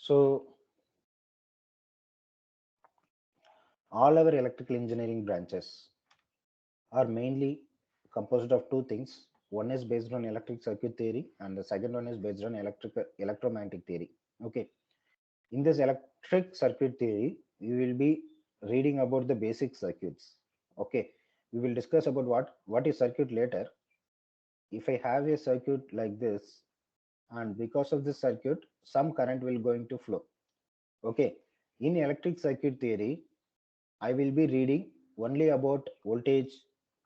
So all our electrical engineering branches are mainly composed of two things. One is based on electric circuit theory, and the second one is based on electromagnetic theory. Okay. In this electric circuit theory, we will be reading about the basic circuits. Okay. We will discuss about what is circuit later. If I have a circuit like this, and because of this circuit, some current will going to flow. Okay. In electric circuit theory, I will be reading only about voltage,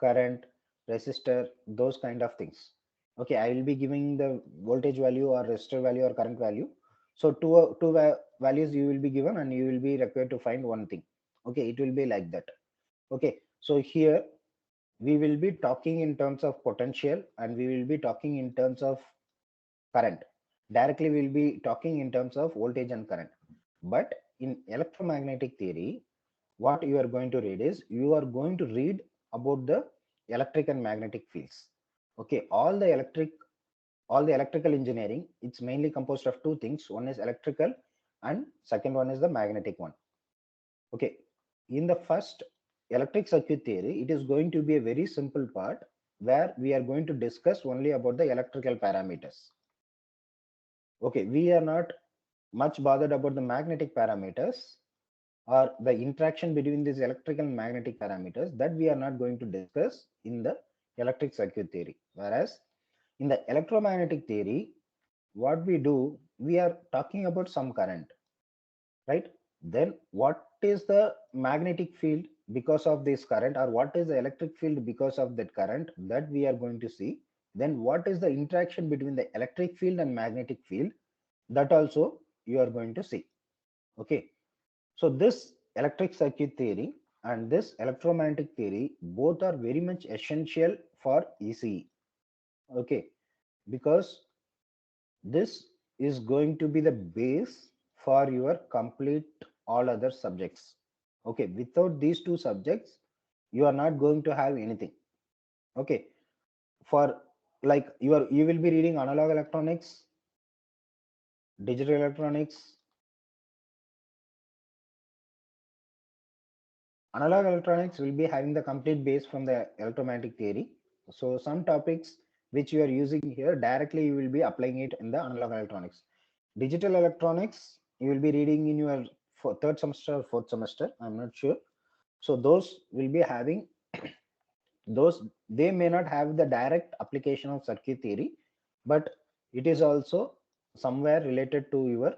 current, resistor, those kind of things. Okay, I will be giving the voltage value or resistor value or current value. So values you will be given and you will be required to find one thing. Okay, it will be like that. Okay, so here we will be talking in terms of potential and we will be talking in terms of current. Directly we will be talking in terms of voltage and current. But in electromagnetic theory, what you are going to read is you are going to read about the electric and magnetic fields. Okay, all the electrical engineering, it's mainly composed of two things. One is electrical and second one is the magnetic one. Okay, in the first electric circuit theory, it is going to be a very simple part where we are going to discuss only about the electrical parameters. Okay, we are not much bothered about the magnetic parameters or the interaction between these electrical and magnetic parameters, that we are not going to discuss in the electric circuit theory. Whereas in the electromagnetic theory, what we do, we are talking about some current, right? Then what is the magnetic field because of this current, or what is the electric field because of that current, that we are going to see. Then what is the interaction between the electric field and magnetic field, that also you are going to see. Okay, so this electric circuit theory and this electromagnetic theory both are very much essential for ECE. Okay, because this is going to be the base for your complete all other subjects. Okay, without these two subjects, you are not going to have anything. Okay, for like you will be reading analog electronics, digital electronics. Analog electronics will be having the complete base from the electromagnetic theory. So some topics which you are using here directly you will be applying it in the analog electronics. Digital electronics you will be reading in your third semester or fourth semester, I'm not sure. So those will be having those, they may not have the direct application of circuit theory, but it is also somewhere related to your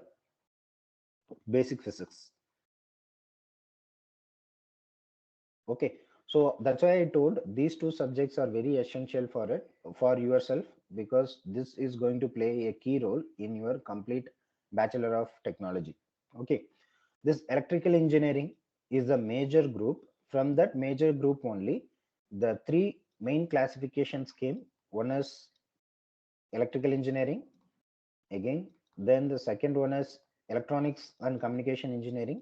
basic physics. Okay, so that's why I told these two subjects are very essential for it, for yourself, because this is going to play a key role in your complete bachelor of technology. Okay, this electrical engineering is a major group. From that major group only, the three main classifications came. One is electrical engineering, again, then the second one is electronics and communication engineering,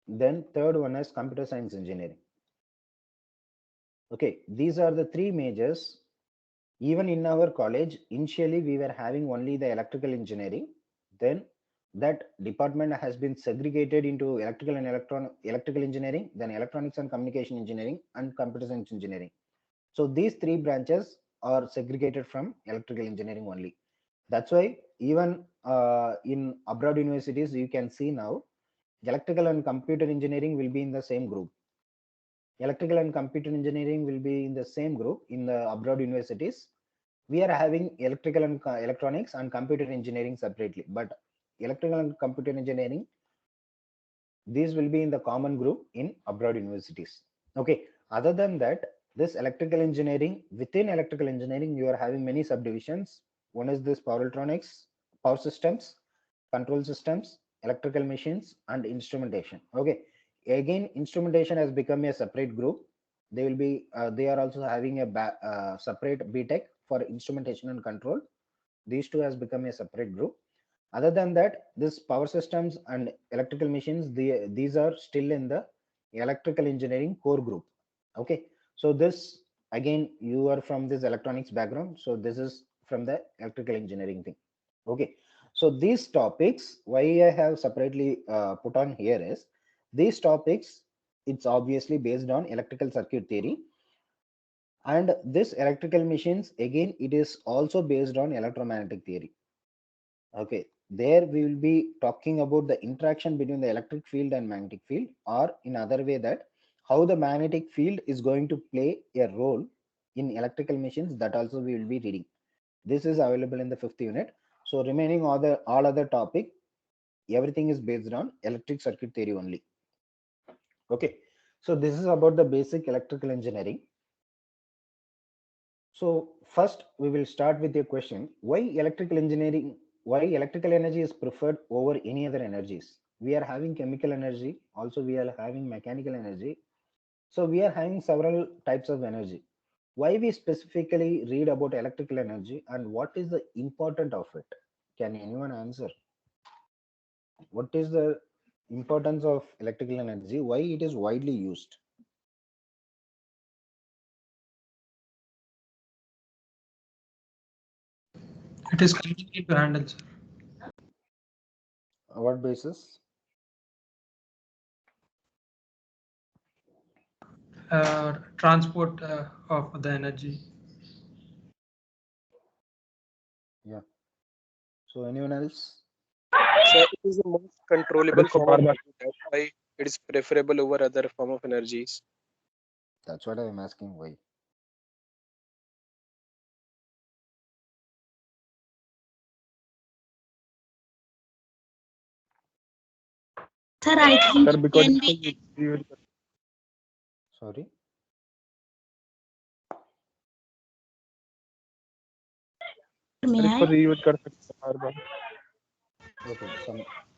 then third one is computer science engineering. Okay, these are the three majors. Even in our college, initially we were having only the electrical engineering. Then that department has been segregated into electrical engineering, then electronics and communication engineering, and computer science engineering. So these three branches are segregated from electrical engineering only. That's why even in abroad universities, you can see now electrical and computer engineering will be in the same group. Electrical and computer engineering will be in the same group in the abroad universities. We are having electrical and electronics and computer engineering separately, but electrical and computer engineering, these will be in the common group in abroad universities. Okay, other than that, this electrical engineering, within electrical engineering you are having many subdivisions. One is this power electronics, power systems, control systems, electrical machines, and instrumentation. Okay, again instrumentation has become a separate group. They will be they are also having a separate BTech for instrumentation and control. These two has become a separate group. Other than that, this power systems and electrical machines, these are still in the electrical engineering core group. Okay, so this, again, you are from this electronics background, so this is from the electrical engineering thing. Okay, So these topics, why I have separately put on here is these topics. It's obviously based on electrical circuit theory, and this electrical machines again it is also based on electromagnetic theory. Okay, there we will be talking about the interaction between the electric field and magnetic field, or in other way that how the magnetic field is going to play a role in electrical machines. That also we will be reading. This is available in the fifth unit. So remaining all other topic, everything is based on electric circuit theory only. Okay, so this is about the basic electrical engineering. So first we will start with your question: why electrical engineering? Why electrical energy is preferred over any other energies? We are having chemical energy, also we are having mechanical energy. So we are having several types of energy. Why we specifically read about electrical energy and what is the importance of it? Can anyone answer? What is the importance of electrical energy? Why it is widely used? It is convenient to handle, sir. What basis? Transport of the energy. Yeah. So anyone else? So it is the most controllable form of energy. That's why it is preferable over other form of energies. That's what I'm asking. Why? Sir, I think Sir, it because can be. Sorry. May इसको I? reuse कर सकते हैं बार बार.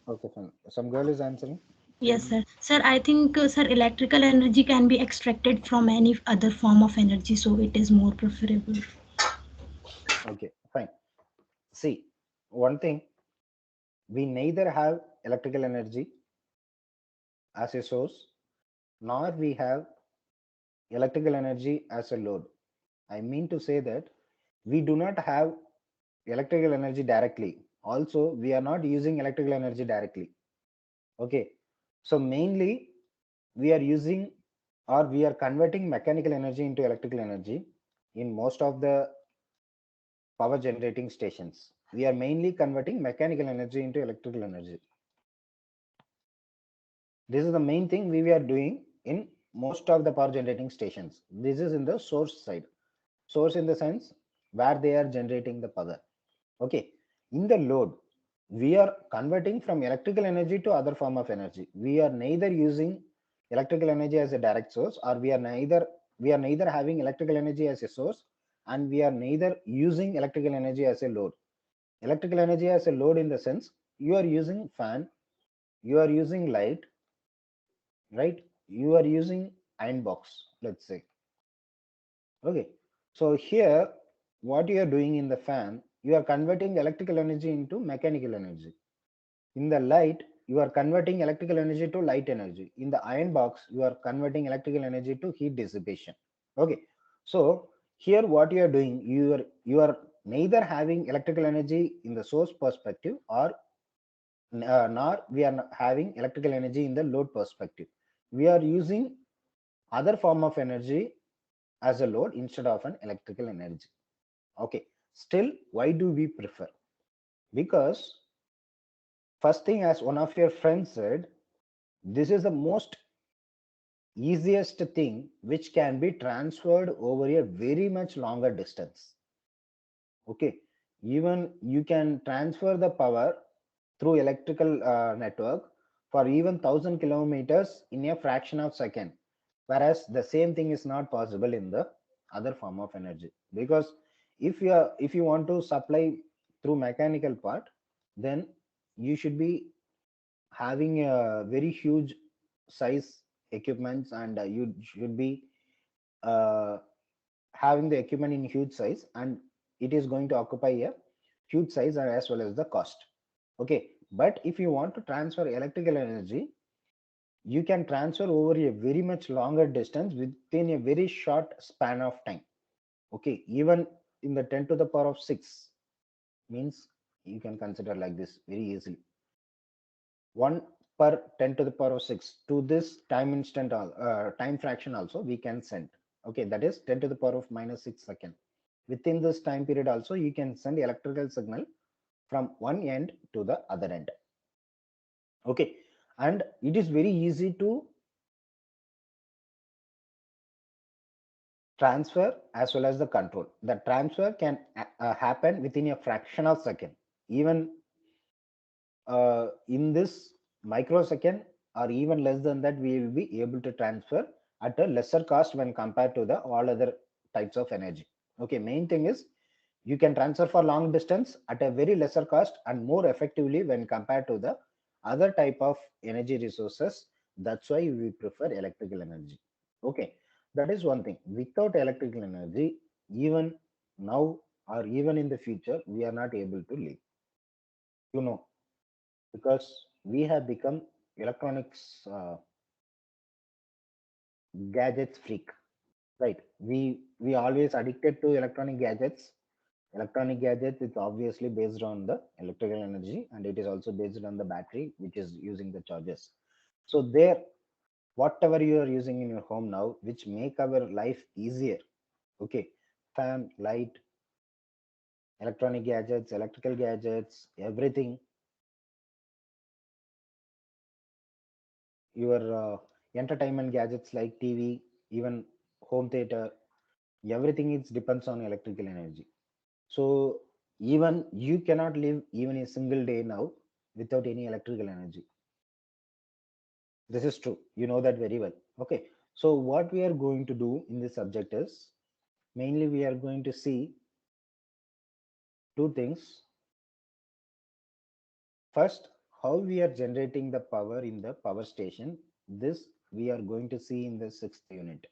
Okay. Fine. Some girl is answering. Yes, sir. Sir, I think, sir, electrical energy can be extracted from any other form of energy, so it is more preferable. Okay. Fine. See, one thing, we neither have electrical energy as a source, nor we have electrical energy as a load. I mean to say that we do not have electrical energy directly. Also, we are not using electrical energy directly. Okay. So mainly we are using, or we are converting mechanical energy into electrical energy in most of the power generating stations. We are mainly converting mechanical energy into electrical energy. This is the main thing we are doing in most of the power generating stations. This is in the source side. Source in the sense where they are generating the power. Okay. In the load, we are converting from electrical energy to other form of energy. We are neither using electrical energy as a direct source, or we are neither having electrical energy as a source, and we are neither using electrical energy as a load. Electrical energy as a load in the sense you are using fan, you are using light, right? You are using iron box, let's say. Okay, so here what you are doing in the fan, you are converting electrical energy into mechanical energy. In the light, you are converting electrical energy to light energy. In the iron box, you are converting electrical energy to heat dissipation. Okay, so here what you are doing, you are neither having electrical energy in the source perspective, or nor we are having electrical energy in the load perspective. We are using other form of energy as a load instead of an electrical energy. Okay, still why do we prefer? Because first thing, as one of your friends said, this is the most easiest thing which can be transferred over a very much longer distance. Okay, even you can transfer the power through electrical network for even 1,000 kilometers in a fraction of second, whereas the same thing is not possible in the other form of energy. Because if you want to supply through mechanical part, then you should be having a very huge size equipments, and you should be uh, having the equipment in huge size, and it is going to occupy a huge size and as well as the cost. Okay, but if you want to transfer electrical energy, you can transfer over a very much longer distance within a very short span of time. Okay, even in the 10 to the power of 6, means you can consider like this very easily. 1 per 10 to the power of 6 to this time instant, time fraction also we can send. Okay, that is 10 to the power of minus 6 second. Within this time period also you can send electrical signal from one end to the other end. Okay, and it is very easy to transfer as well as the control. The transfer can happen within a fraction of second, even in this microsecond or even less than that. We will be able to transfer at a lesser cost when compared to the all other types of energy. Okay, main thing is you can transfer for long distance at a very lesser cost and more effectively when compared to the other type of energy resources. That's why we prefer electrical energy. Okay, that is one thing. Without electrical energy, even now or even in the future, we are not able to live, you know, because we have become electronics gadgets freak, right? We always addicted to electronic gadgets. Electronic gadgets, it's obviously based on the electrical energy, and it is also based on the battery which is using the charges. So there, whatever you are using in your home now, which make our life easier, okay, fan, light, electronic gadgets, electrical gadgets, everything, your entertainment gadgets like TV, even home theater, everything is depends on electrical energy. So even you cannot live even a single day now without any electrical energy. This is true, you know that very well. Okay, so what we are going to do in this subject is mainly we are going to see two things. First, how we are generating the power in the power station. This we are going to see in the 6th unit.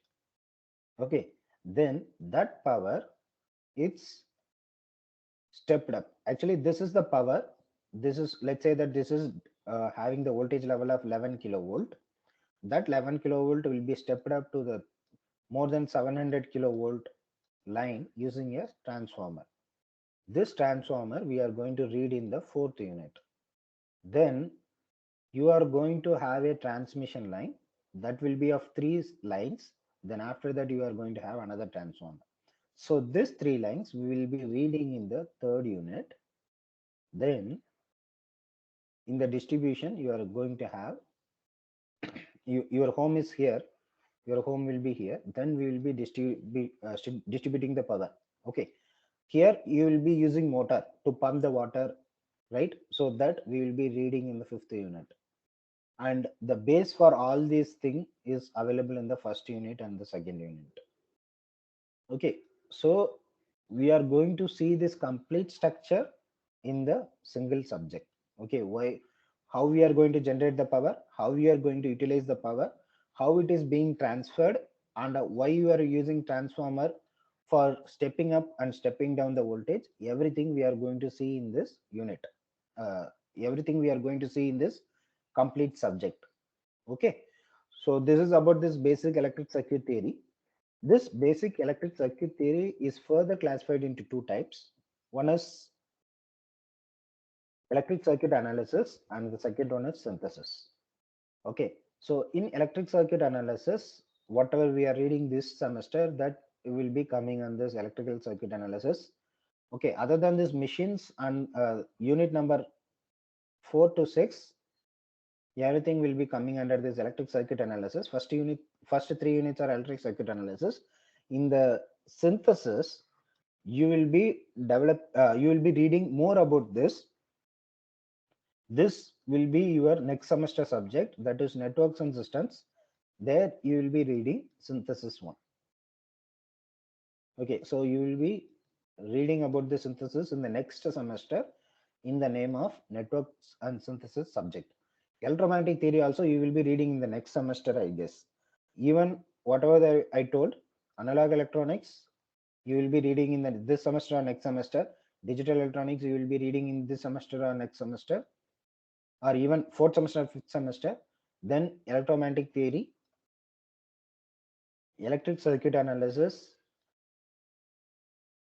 Okay, then that power, it's stepped up. Actually, this is the power. This is, let's say that this is having the voltage level of 11 kilovolt. That 11 kilovolt will be stepped up to the more than 700 kilovolt line using a transformer. This transformer we are going to read in the 4th unit. Then you are going to have a transmission line that will be of 3 lines. Then after that you are going to have another transformer. So these 3 lines we will be reading in the 3rd unit. Then in the distribution you are going to have your home is here, your home will be here, then we will be distributing the power. Okay, here you will be using motor to pump the water, right? So that we will be reading in the 5th unit, and the base for all these things is available in the 1st unit and the 2nd unit. Okay, so we are going to see this complete structure in the single subject. Okay, why, how we are going to generate the power, how we are going to utilize the power, how it is being transferred, and why you are using transformer for stepping up and stepping down the voltage. Everything we are going to see in this unit. uh, Everything we are going to see in this complete subject. Okay, so this is about this basic electric circuit theory. This basic electric circuit theory is further classified into two types. One is electric circuit analysis and the second one is synthesis. Okay, so in electric circuit analysis, whatever we are reading this semester, that will be coming on this electrical circuit analysis. Okay, other than these machines and unit number 4 to 6, everything will be coming under this electric circuit analysis. First 3 units are electric circuit analysis. In the synthesis, you will be reading more about this. This will be your next semester subject, that is networks and systems. There you will be reading synthesis 1. Okay, so you will be reading about the synthesis in the next semester in the name of networks and synthesis subject. Electromagnetic theory also you will be reading in the next semester, I guess. Even whatever I told, analog electronics you will be reading in this semester or next semester. Digital electronics you will be reading in this semester or next semester, or even 4th semester or 5th semester. Then electromagnetic theory, electric circuit analysis,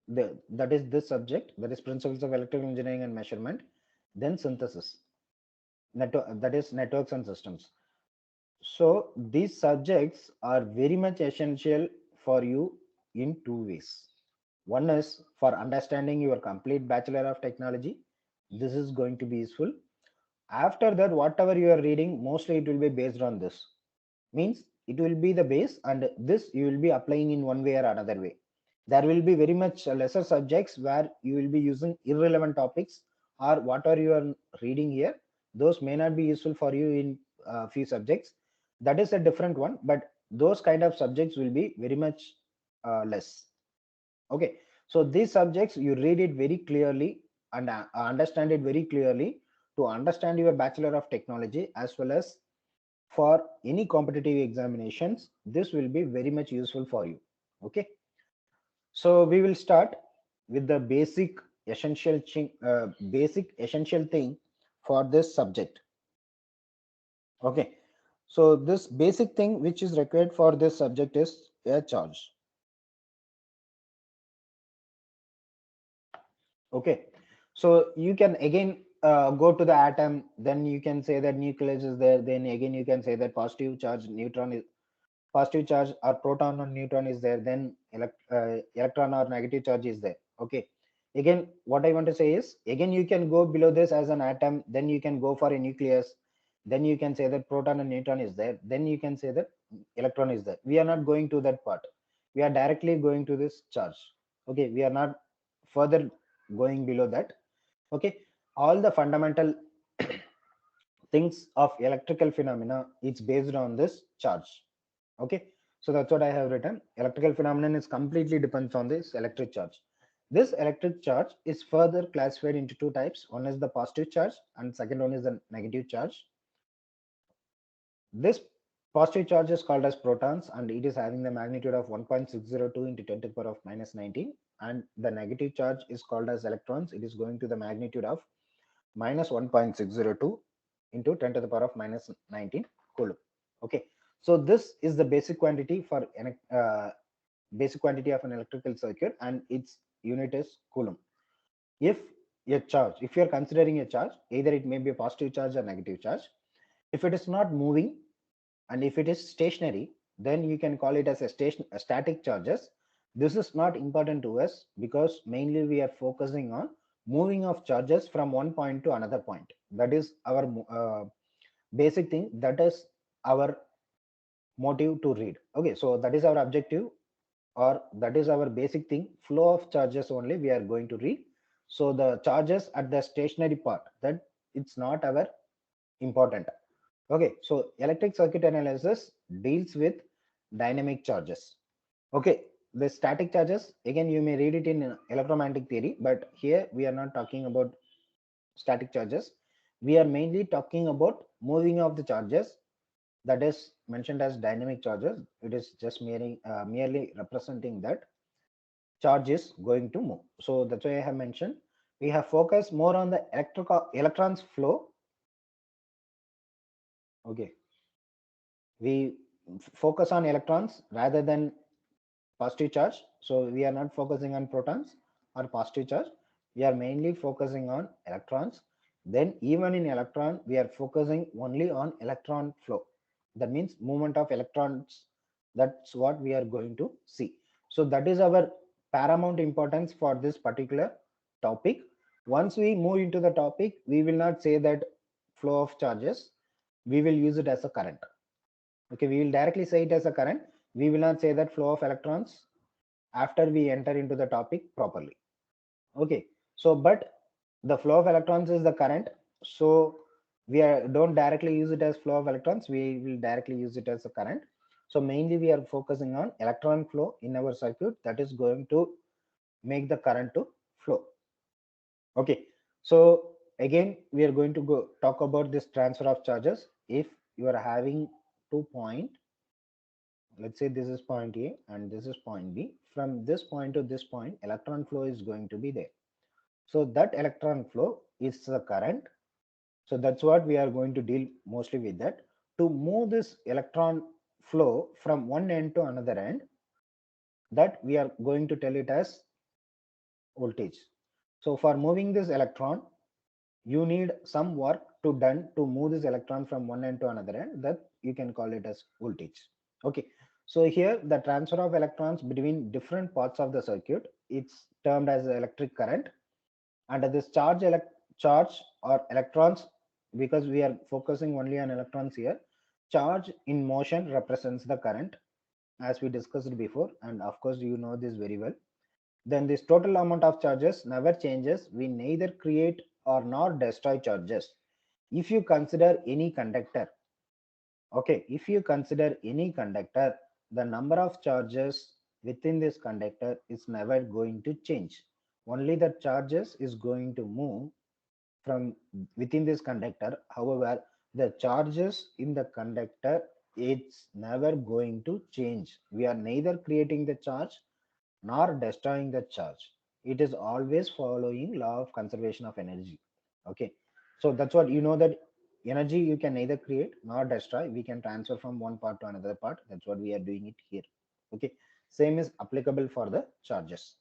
that is this subject, that is principles of electrical engineering and measurement, then synthesis, that is networks and systems. So these subjects are very much essential for you in two ways. One is for understanding your complete Bachelor of Technology. This is going to be useful. After that, whatever you are reading, mostly it will be based on this. Means it will be the base, and this you will be applying in one way or another way. There will be very much lesser subjects where you will be using irrelevant topics, or whatever you are reading here, those may not be useful for you in few subjects. That is a different one, but those kind of subjects will be very much less. Okay, so these subjects you read it very clearly and understand it very clearly to understand your Bachelor of Technology, as well as for any competitive examinations. This will be very much useful for you. Okay, so we will start with the basic essential thing for this subject. Okay, so this basic thing which is required for this subject is a charge. Okay, so you can again go to the atom, then you can say that nucleus is there, then again you can say that positive charge neutron is positive charge, or proton or neutron is there, then electron or negative charge is there. Okay, again what I want to say is, again you can go below this as an atom, then you can go for a nucleus, then you can say that proton and neutron is there, then you can say that electron is there. We are not going to that part, we are directly going to this charge. Okay, we are not further going below that. Okay, all the fundamental things of electrical phenomena, it's based on this charge. Okay, so that's what I have written. Electrical phenomenon is completely depends on this electric charge. This electric charge is further classified into two types. One is the positive charge and second one is the negative charge. This positive charge is called as protons, and it is having the magnitude of 1.602 into 10 to the power of minus 19. And the negative charge is called as electrons. It is going to the magnitude of minus 1.602 into 10 to the power of minus 19 coulomb. Okay, so this is the basic quantity for basic quantity of an electrical circuit, and its unit is coulomb. If a charge, if you are considering a charge, either it may be a positive charge or negative charge, if it is not moving and if it is stationary, then you can call it as a static charges. This is not important to us because mainly we are focusing on moving of charges from one point to another point. That is our basic thing, that is our motive to read. Okay, so that is our objective, or that is our basic thing. Flow of charges only we are going to read. So the charges at the stationary part, that it's not our important. Okay, so electric circuit analysis deals with dynamic charges. Okay, the static charges, again you may read it in electromagnetic theory, but here we are not talking about static charges. We are mainly talking about moving of the charges, that is mentioned as dynamic charges. It is just merely representing that charge is going to move. So that's why I have mentioned we have focused more on the electrons flow. Okay, we focus on electrons rather than positive charge. So we are not focusing on protons or positive charge, we are mainly focusing on electrons. Then even in electron we are focusing only on electron flow, that means movement of electrons. That's what we are going to see. So that is our paramount importance for this particular topic. Once we move into the topic, we will not say that flow of charges, we will use it as a current. Okay, we will directly say it as a current. We will not say that flow of electrons after we enter into the topic properly. Okay, so but the flow of electrons is the current, so don't directly use it as flow of electrons, we will directly use it as a current. So mainly we are focusing on electron flow in our circuit, that is going to make the current to flow. Okay, so again we are going to go talk about this transfer of charges. If you are having 2 point, let's say this is point A and this is point B, from this point to this point electron flow is going to be there. So that electron flow is the current. So that's what we are going to deal mostly with that. To move this electron flow from one end to another end, that we are going to tell it as voltage. So for moving this electron, you need some work to done to move this electron from one end to another end, that you can call it as voltage. Okay, so here the transfer of electrons between different parts of the circuit, it's termed as electric current. And this charge or electrons, because we are focusing only on electrons here, charge in motion represents the current, as we discussed before, and of course you know this very well. Then this total amount of charges never changes. We neither create or nor destroy charges. If you consider any conductor, okay, if you consider any conductor, the number of charges within this conductor is never going to change. Only the charges is going to move from within this conductor. However, the charges in the conductor, it's never going to change. We are neither creating the charge nor destroying the charge. It is always following law of conservation of energy. Okay, so that's what you know, that energy you can neither create nor destroy. We can transfer from one part to another part. That's what we are doing it here. Okay, same is applicable for the charges.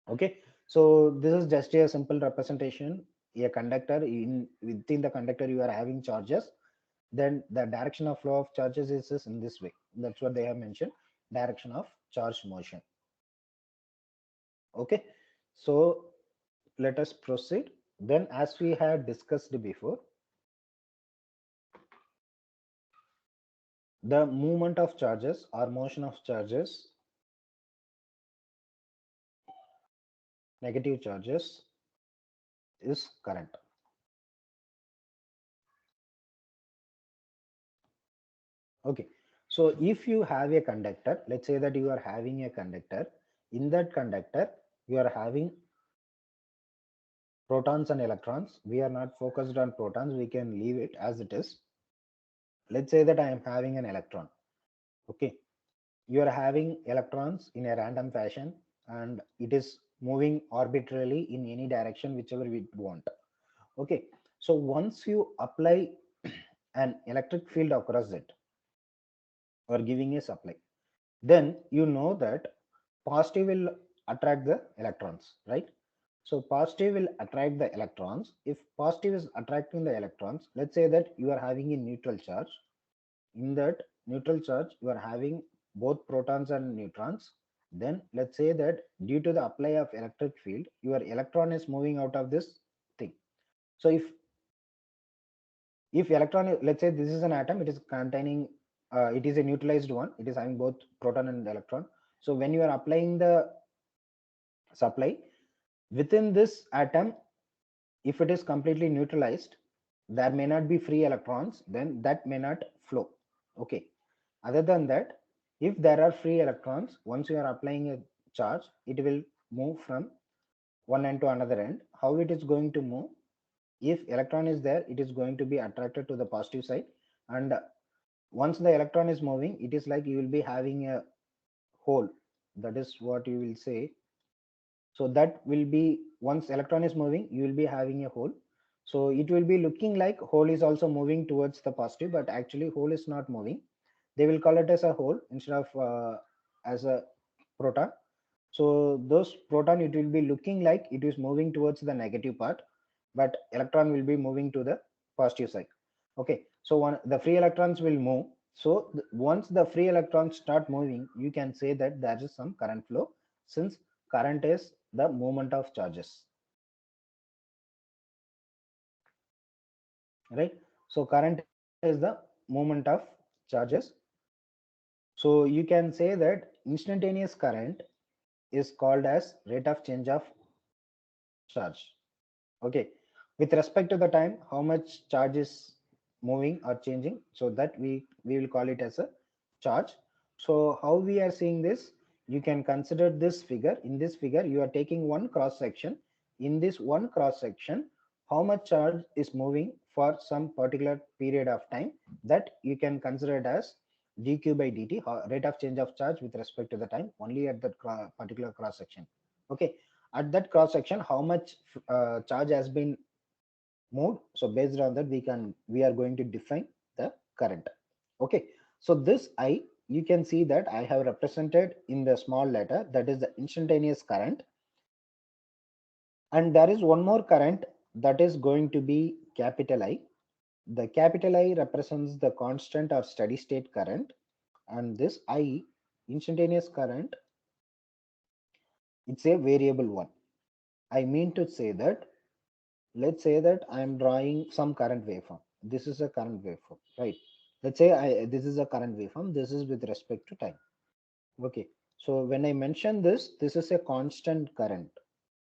Okay, so this is just a simple representation. A conductor, in within the conductor you are having charges, then the direction of flow of charges is in this way. That's what they have mentioned, direction of charge motion. Okay, so let us proceed. Then, as we had discussed before, the movement of charges or motion of charges, negative charges, is current. Okay, so if you have a conductor, let's say that you are having a conductor. In that conductor you are having protons and electrons. We are not focused on protons, we can leave it as it is. Let's say that I am having an electron. Okay, you are having electrons in a random fashion, and it is moving arbitrarily in any direction whichever we want. Okay, so once you apply an electric field across it, or giving a supply, then you know that positive will attract the electrons, right? So positive will attract the electrons. If positive is attracting the electrons, let's say that you are having a neutral charge. In that neutral charge you are having both protons and neutrons. Then let's say that due to the apply of electric field, your electron is moving out of this thing. So if electron, let's say this is an atom, it is containing it is a neutralized one, it is having both proton and electron. So when you are applying the supply within this atom, if it is completely neutralized, there may not be free electrons, then that may not flow. Okay, other than that, if there are free electrons, once you are applying a charge, it will move from one end to another end. How it is going to move? If electron is there, it is going to be attracted to the positive side, and once the electron is moving, it is like you will be having a hole. That is what you will say. So that will be, once electron is moving, you will be having a hole. So it will be looking like hole is also moving towards the positive, but actually hole is not moving. They will call it as a hole instead of as a proton. So those proton, it will be looking like it is moving towards the negative part, but electron will be moving to the positive side. Okay, so the free electrons will move. So once the free electrons start moving, you can say that there is some current flow, since current is the movement of charges, right? So current is the movement of charges. So you can say that instantaneous current is called as rate of change of charge. Okay, with respect to the time how much charge is moving or changing, so that we will call it as a charge. So how we are seeing this, you can consider this figure. In this figure you are taking one cross section. In this one cross section, how much charge is moving for some particular period of time, that you can consider it as dq by dt, rate of change of charge with respect to the time, only at that particular cross section. Okay, at that cross section how much charge has been moved. So based on that, we are going to define the current. Okay, so this I, you can see that I have represented in the small letter, that is the instantaneous current. And there is one more current that is going to be capital I. The capital I represents the constant or steady state current, and this I, instantaneous current, it's a variable one. I mean to say that, let's say that I am drawing some current waveform. This is a current waveform, right? Let's say this is a current waveform. This is with respect to time. Okay. So when I mention this is a constant current.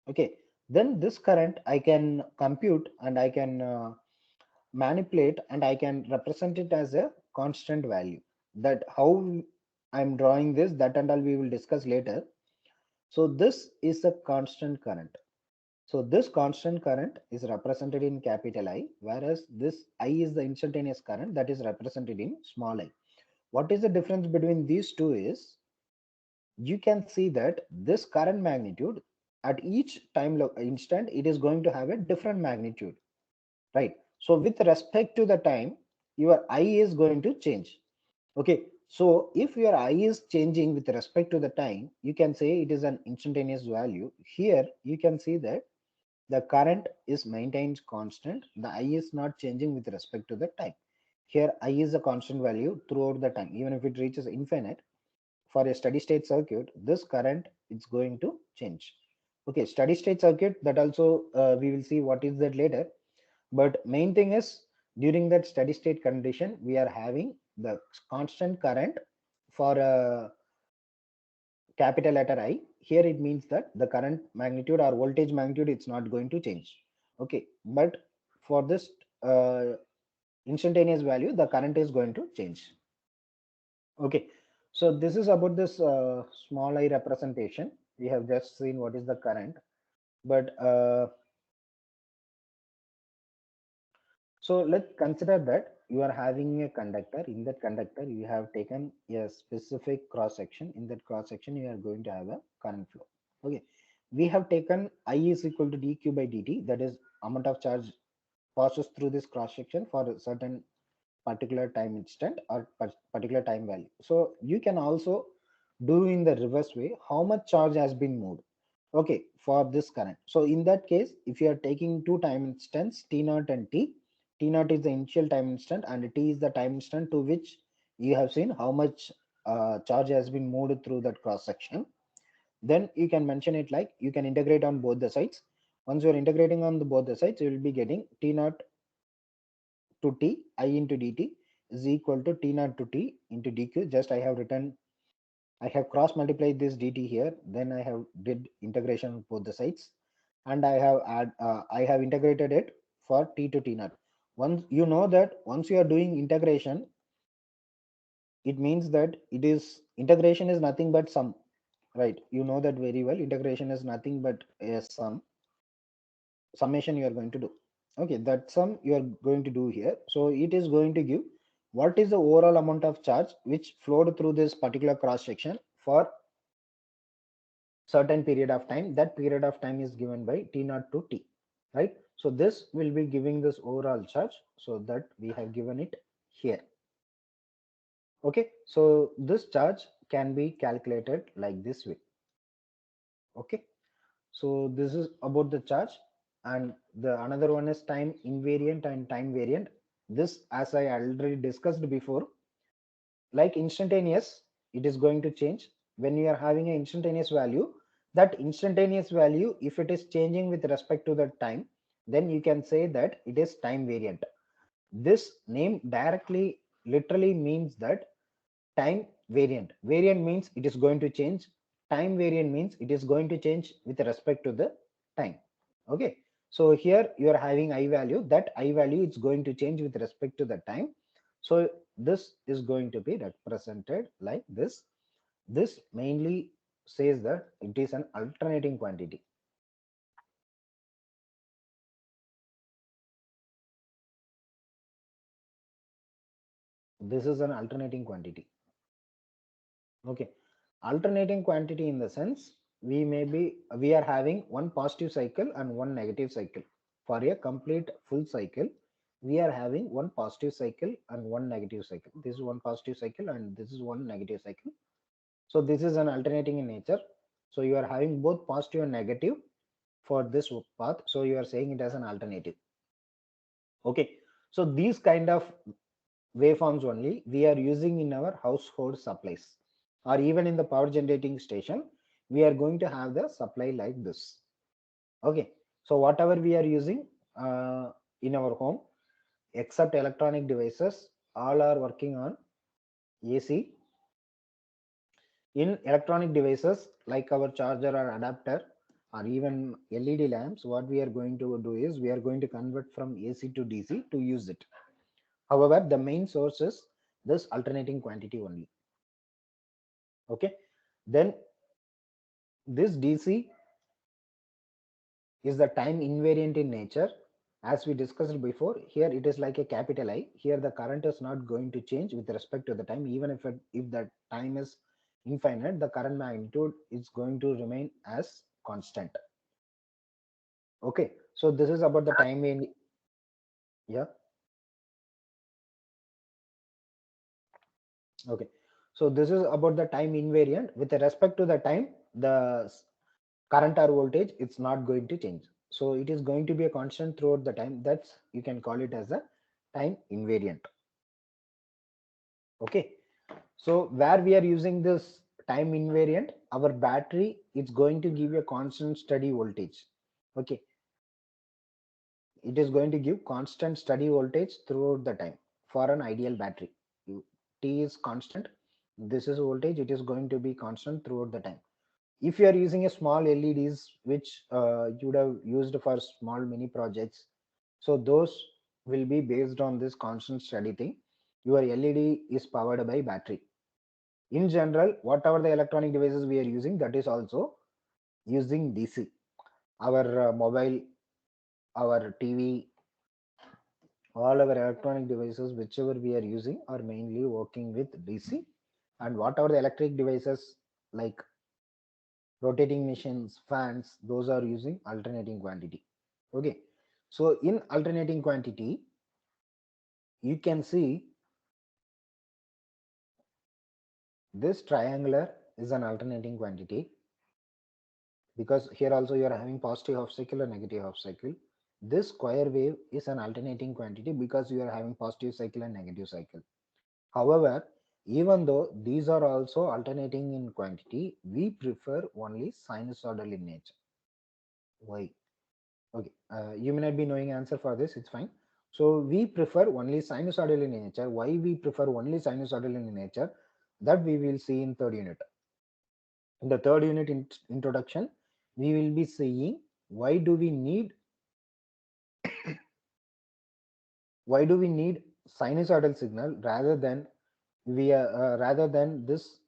Okay. Then this current I can compute and I can manipulate and I can represent it as a constant value. That how I'm drawing this, that and all we will discuss later. So this is a constant current. So this constant current is represented in capital I, whereas this I is the instantaneous current that is represented in small I. What is the difference between these two is, you can see that this current magnitude at each time instant, it is going to have a different magnitude, right? So with respect to the time, your I is going to change. Okay, so if your I is changing with respect to the time, you can say it is an instantaneous value. Here you can see that the current is maintained constant. The I is not changing with respect to the time. Here I is a constant value throughout the time. Even if it reaches infinite, for a steady state circuit, this current is going to change. Okay, steady state circuit, that also we will see what is that later. But main thing is, during that steady state condition, we are having the constant current for a capital letter I. Here it means that the current magnitude or voltage magnitude, it's not going to change. Okay, but for this instantaneous value, the current is going to change. Okay, so this is about this small I representation. We have just seen what is the current, but so let's consider that you are having a conductor. In that conductor, you have taken a specific cross section. In that cross section, you are going to have a current flow. Okay, we have taken I is equal to dq by dt. That is amount of charge passes through this cross section for a certain particular time instant or particular time value. So you can also do in the reverse way how much charge has been moved. Okay, for this current. So in that case, if you are taking two time instants, t0 and t0 is the initial time instant and t is the time instant to which you have seen how much charge has been moved through that cross section. Then you can mention it like you can integrate on both the sides. Once you are integrating on both the sides, you will be getting t0 to t I into dt is equal to t naught to t into dq. Just I have written, I have cross multiplied this dt here, then I have did integration of both the sides, and I have integrated it for t to t naught. Once you know that once you are doing integration, it means that it is integration is nothing but sum, right? You know that very well. Integration is nothing but a summation you are going to do. Okay, that sum you are going to do here. So it is going to give what is the overall amount of charge which flowed through this particular cross section for certain period of time. That period of time is given by t naught to t, right? So this will be giving this overall charge, so that we have given it here. Okay, so this charge can be calculated like this way. Okay, so this is about the charge, and the another one is time invariant and time variant. This, as I already discussed before, like instantaneous, it is going to change when you are having an instantaneous value. That instantaneous value, if it is changing with respect to the time, then you can say that it is time variant. This name directly literally means that time variant. Variant means it is going to change. Time variant means it is going to change with respect to the time. Okay, so here you are having I value. That I value is going to change with respect to the time. So this is going to be represented like this. This mainly says that it is an alternating quantity. This is an alternating quantity. Okay, alternating quantity in the sense we are having one positive cycle and one negative cycle. For a complete full cycle, we are having one positive cycle and one negative cycle. This is one positive cycle and this is one negative cycle. So this is an alternating in nature. So you are having both positive and negative for this path, so you are saying it as an alternative. Okay, so these kind of waveforms only we are using in our household supplies, or even in the power generating station we are going to have the supply like this. Okay, so whatever we are using in our home, except electronic devices, all are working on AC. In electronic devices like our charger or adapter or even LED lamps, what we are going to do is we are going to convert from AC to DC to use it. However, the main source is this alternating quantity only. Okay, then this DC is the time invariant in nature. As we discussed before, here it is like a capital I. Here the current is not going to change with respect to the time. Even if the time is infinite, the current magnitude is going to remain as constant. Okay, so this is about the time in, yeah. Okay, so this is about the time invariant. With respect to the time, the current or voltage, it's not going to change. So it is going to be a constant throughout the time. That's, you can call it as a time invariant. Okay, so where we are using this time invariant, our battery, it's going to give a constant steady voltage. Okay, it is going to give constant steady voltage throughout the time for an ideal battery. T is constant, this is voltage, it is going to be constant throughout the time. If you are using a small LEDs which you would have used for small mini projects, so those will be based on this constant steady thing. Your LED is powered by battery. In general, whatever the electronic devices we are using, that is also using DC. Our mobile, our TV, all our electronic devices whichever we are using are mainly working with DC. And whatever the electric devices like rotating machines, fans, those are using alternating quantity. Okay, so in alternating quantity you can see this triangular is an alternating quantity, because here also you are having positive half cycle or negative half cycle. This square wave is an alternating quantity because you are having positive cycle and negative cycle. However, even though these are also alternating in quantity, we prefer only sinusoidal in nature. Why? Okay, you may not be knowing answer for this, it's fine. So we prefer only sinusoidal in nature. Why we prefer only sinusoidal in nature? That we will see in third unit. In the third unit introduction, we will be seeing why do we need sinusoidal signal rather than this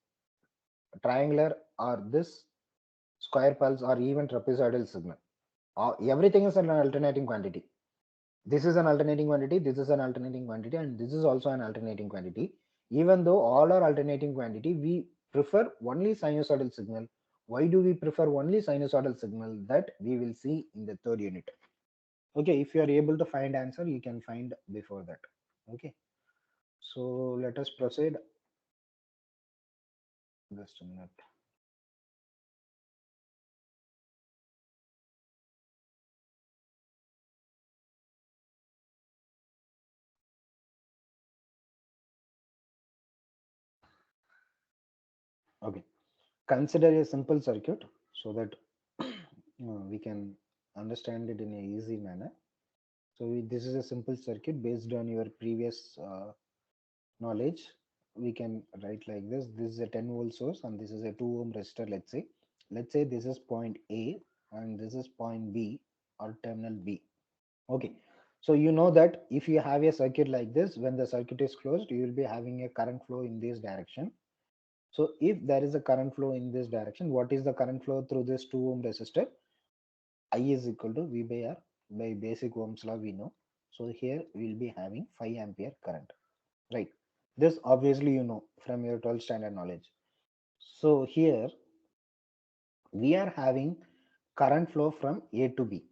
triangular or this square pulse or even trapezoidal signal. Everything is an alternating quantity. This is an alternating quantity, this is an alternating quantity, and this is also an alternating quantity. Even though all are alternating quantity, we prefer only sinusoidal signal. Why do we prefer only sinusoidal signal? That we will see in the third unit. Okay, if you are able to find answer, you can find before that. Okay, so let us proceed. Just a minute. Okay, consider a simple circuit so that we can understand it in a easy manner. So this is a simple circuit based on your previous knowledge. We can write like this. This is a 10 volt source and this is a 2 ohm resistor. Let's say this is point A and this is point B or terminal B. Okay, so you know that if you have a circuit like this, when the circuit is closed, you will be having a current flow in this direction. So if there is a current flow in this direction, what is the current flow through this 2 ohm resistor? I is equal to V by R. By basic Ohm's law we know. So here we will be having 5 ampere current, right? This obviously you know from your 12th standard knowledge. So here we are having current flow from A to B,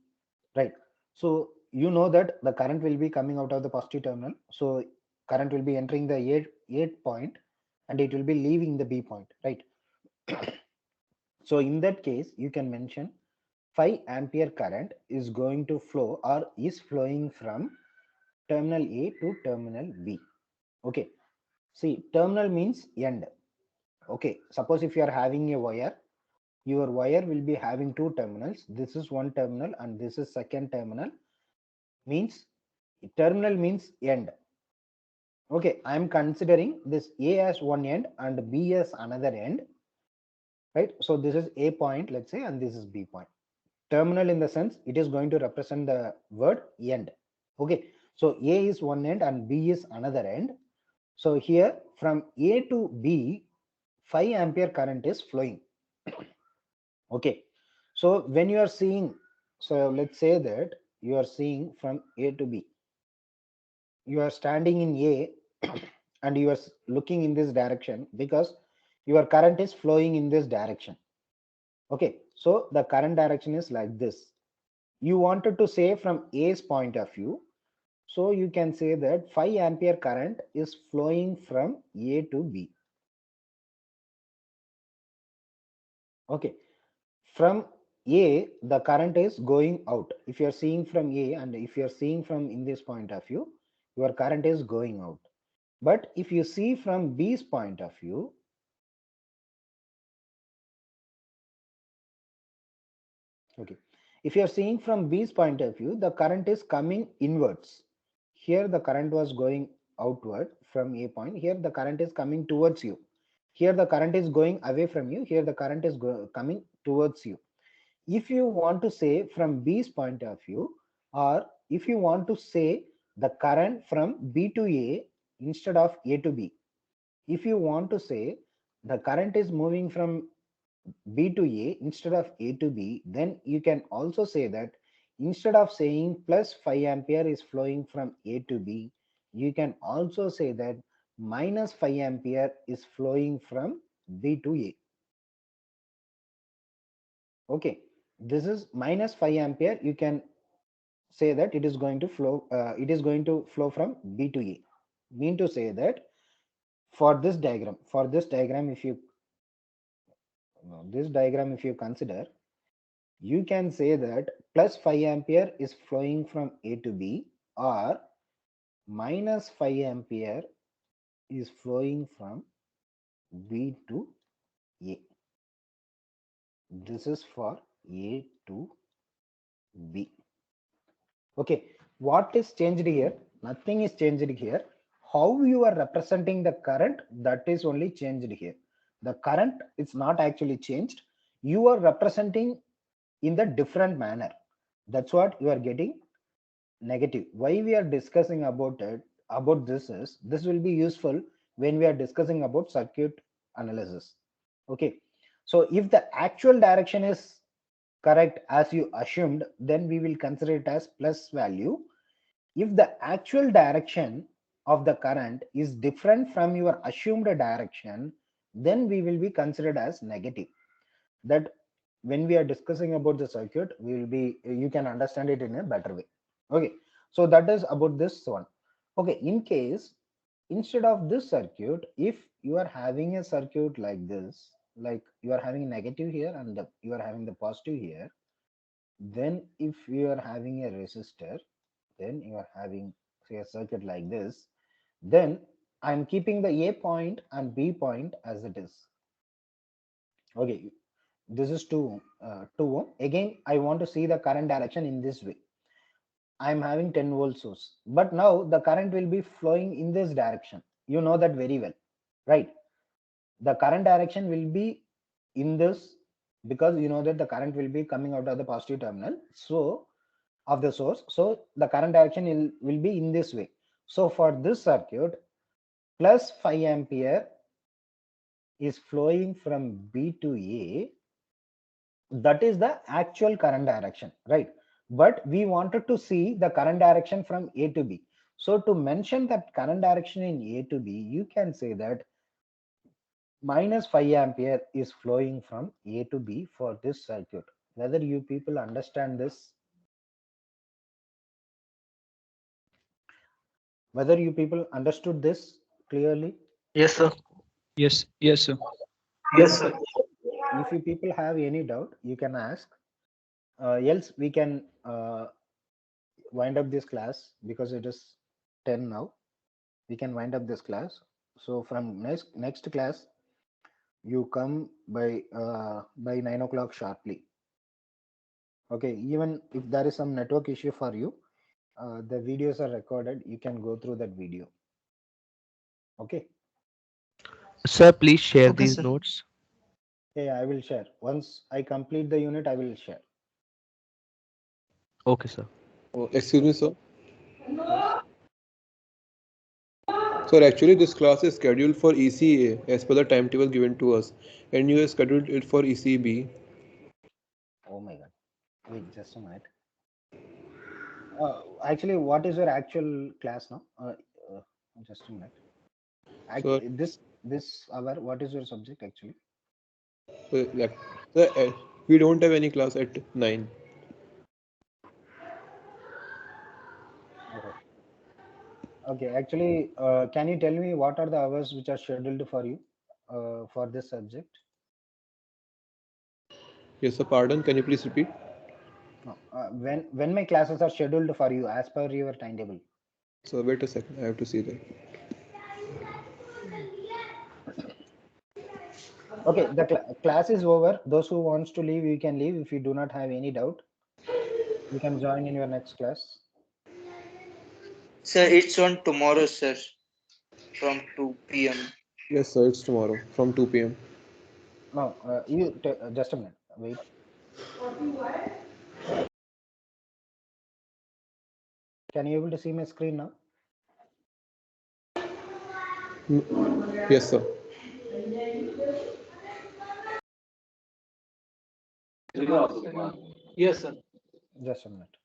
right? So you know that the current will be coming out of the positive terminal. So current will be entering the A point and it will be leaving the B point, right? So in that case, you can mention 5 ampere current is going to flow or is flowing from terminal A to terminal B. Okay, see, terminal means end. Okay, suppose if you are having a wire, your wire will be having two terminals. This is one terminal and this is second terminal. Means terminal means end. Okay, I am considering this A as one end and B as another end, right? So this is A point, let's say, and this is B point. Terminal in the sense it is going to represent the word end. Okay, so A is one end and B is another end. So here from A to B, 5 ampere current is flowing. Okay, so when you are seeing, so let's say that you are seeing from A to B, you are standing in A and you are looking in this direction because your current is flowing in this direction. Okay, so the current direction is like this. You wanted to say from A's point of view, so you can say that 5 ampere current is flowing from A to B. Okay, from A, the current is going out. If you are seeing from A and if you are seeing from in this point of view, your current is going out. But if you see from B's point of view, okay, if you are seeing from B's point of view, the current is coming inwards. Here the current was going outward from A point. Here the current is coming towards you. Here the current is going away from you. Here the current is coming towards you. If you want to say from B's point of view, or if you want to say the current from B to A instead of A to B, if you want to say the current is moving from B to A instead of A to B, then you can also say that instead of saying plus 5 ampere is flowing from A to B, you can also say that minus 5 ampere is flowing from B to A. Okay, this is minus 5 ampere. You can say that it is going to flow from B to A. Mean to say that for this diagram, if you consider, you can say that plus 5 ampere is flowing from A to B, or minus 5 ampere is flowing from B to A. This is for A to B. Okay, what is changed here? Nothing is changed here. How you are representing the current, that is only changed here. The current is not actually changed. You are representing in the different manner. That's what you are getting negative. Why we are discussing about this is, this will be useful when we are discussing about circuit analysis. Okay, so if the actual direction is correct as you assumed, then we will consider it as plus value. If the actual direction of the current is different from your assumed direction, then we will be considered as negative. That when we are discussing about the circuit, you can understand it in a better way. Okay, so that is about this one. Okay, in case instead of this circuit, if you are having a circuit like this, like you are having negative here and you are having the positive here, then if you are having a resistor, then you are having, say, a circuit like this, then I'm keeping the A point and B point as it is. Okay, this is 2 ohm. Again, I want to see the current direction in this way. I'm having 10 volt source, but now the current will be flowing in this direction. You know that very well, right? The current direction will be in this, because you know that the current will be coming out of the positive terminal so of the source. So the current direction will be in this way. So for this circuit, plus 5 ampere is flowing from B to A. That is the actual current direction, right? But we wanted to see the current direction from A to B. So to mention that current direction in A to B, you can say that minus 5 ampere is flowing from A to B for this circuit. Whether you people understand this? Whether you people understood this clearly? Yes, sir. Yes, sir. Yes, sir. If you people have any doubt, you can ask. else we can wind up this class because it is 10 now. We can wind up this class. So from next class, you come by 9 o'clock sharply. Okay, even if there is some network issue for you, the videos are recorded. You can go through that video. Okay. Sir, please share Okay, these sir. notes. Yeah, I will share. Once I complete the unit, I will share. Okay, sir. Oh, excuse me, sir. Yes. Sir, actually, this class is scheduled for ECA as per the timetable given to us, and you have scheduled it for ECB. Oh my God. Wait, just a minute. Actually, what is your actual class now? Just a minute. Sir, This hour, what is your subject actually? like, sir, we don't have any class at 9. Oh. Okay, actually, can you tell me what are the hours which are scheduled for you for this subject? Yes, sir. Pardon. Can you please repeat? No, when my classes are scheduled for you as per your timetable? So wait a second. I have to see that. Okay, the class is over. Those who wants to leave, you can leave. If you do not have any doubt, you can join in your next class. Sir, it's on tomorrow, sir, from 2 p.m. Yes, sir. It's tomorrow from 2 p.m. No, just a minute. Wait. Can you able to see my screen now? Yes, sir. Yes, sir. Just a minute.